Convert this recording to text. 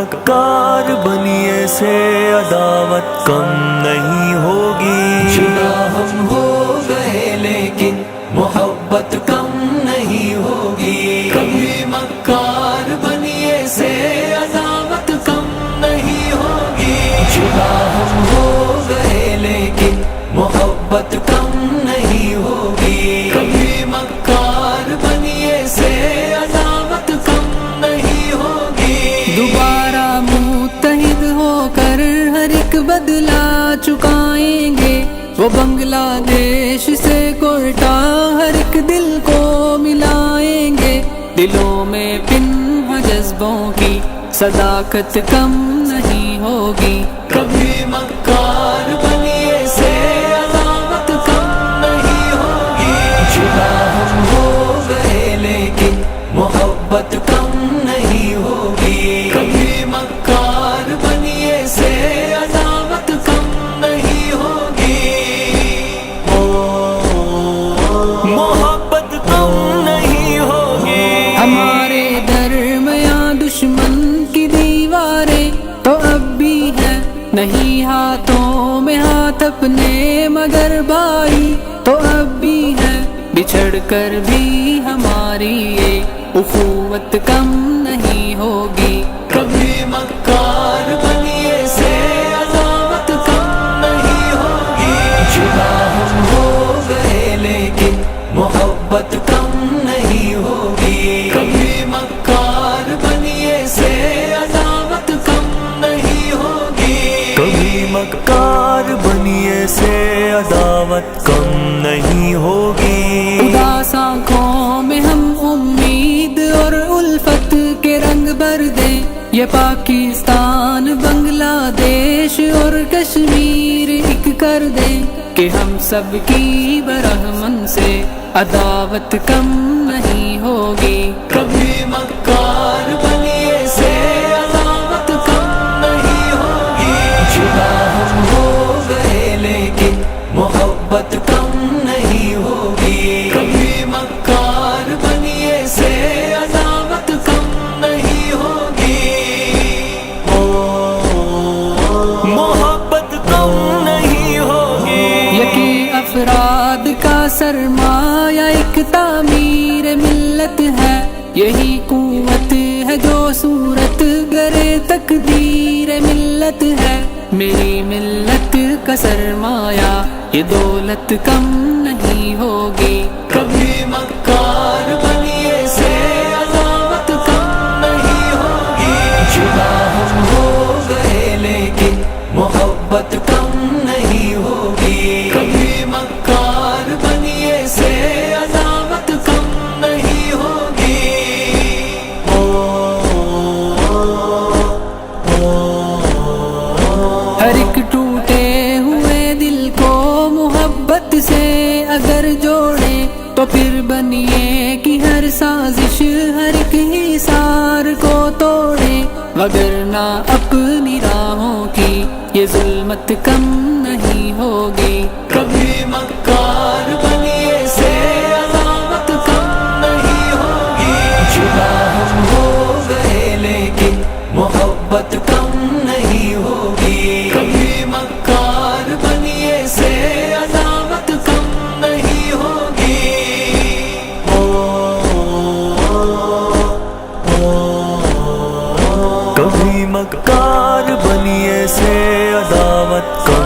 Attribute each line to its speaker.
Speaker 1: مکار بنیے سے عداوت کم نہیں ہوگی۔
Speaker 2: جدا ہم ہو گئے لیکن محبت کم نہیں ہوگی، کبھی مکار بنیے سے عداوت کم نہیں ہوگی۔ جدا ہم ہو گئے لیکن محبت کم نہیں ہوگی، کبھی مکار بنیے سے عداوت کم نہیں ہوگی۔
Speaker 3: دوبارہ متحد ہو کر ہر ایک بدلہ چکائیں گے، وہ بنگلہ دیش سے کوئٹہ ہر ایک دل کو ملائیں گے۔ دلوں میں پنہاں جذبوں کی صداقت کم نہیں ہوگی،
Speaker 2: کبھی مکار بنیے سے عداوت کم نہیں ہوگی۔ جدا ہم ہو گئے لیکن محبت کم نہیں ہوگی، کبھی مکار بنیے سے عداوت کم نہیں ہوگی۔
Speaker 1: محبت کم نہیں ہوگی۔
Speaker 3: ہمارے درمیاں دشمن کی دیواریں تو اب بھی ہیں، نہیں ہاتھوں میں ہاتھ اپنے مگر بھائی تو اب بھی ہے، بچھڑ کر بھی ہماری یہ اخوت کم نہیں ہوگی،
Speaker 2: کبھی مکار بنیے سے عداوت کم نہیں ہوگی۔ جدا ہم ہو گئے لیکن محبت کم نہیں ہوگی، کبھی مکار بنیے سے عداوت کم نہیں ہوگی۔
Speaker 1: کبھی مکار بنیے سے عداوت کم نہیں ہوگی۔
Speaker 3: اداس آنکھوں میں ہم امید اور الفت کے رنگ بھر دیں، یہ پاکستان بنگلہ دیش اور کشمیر ایک کر دیں، کہ ہم سب کی برہمن سے عداوت کم نہیں ہوگی،
Speaker 2: کبھی مکار بنیے سے عداوت کم نہیں ہوگی۔ جدا ہم ہو گئے لیکن محبت کم نہیں ہوگی، کبھی مکار بنیے سے عداوت کم نہیں ہوگی۔
Speaker 1: محبت کم نہیں ہوگی۔
Speaker 3: یکی افراد کا سرمایہ ایک تعمیر ملت ہے، یہی قوت ہے جو صورت گرے تقدیر ملت ہے، میری ملت کا سرمایہ یہ دولت کم نہیں ہوگی،
Speaker 2: کبھی مکار بنیے سے عداوت کم نہیں ہوگی۔ جدا ہم ہو گئے لیکن محبت کم نہیں ہوگی، کبھی مکار بنیے سے عداوت کم نہیں ہوگی۔
Speaker 3: ہر ایک ٹوٹے ہوئے دل کو محبت سے اگر جوڑے تو پھر بنیے کی ہر سازش ہر ایک حصار کو توڑے، وگرنہ اپنی راہوں کی یہ ظلمت کم نہیں ہوگی،
Speaker 2: کبھی مکار بنیے سے عداوت کم نہیں ہوگی۔ جدا ہم ہو گئے لیکن محبت کم نہیں ہوگی، کبھی مکار بنیے سے عداوت کم نہیں ہوگی۔
Speaker 1: کبھی مکار بنیے سے عداوت کم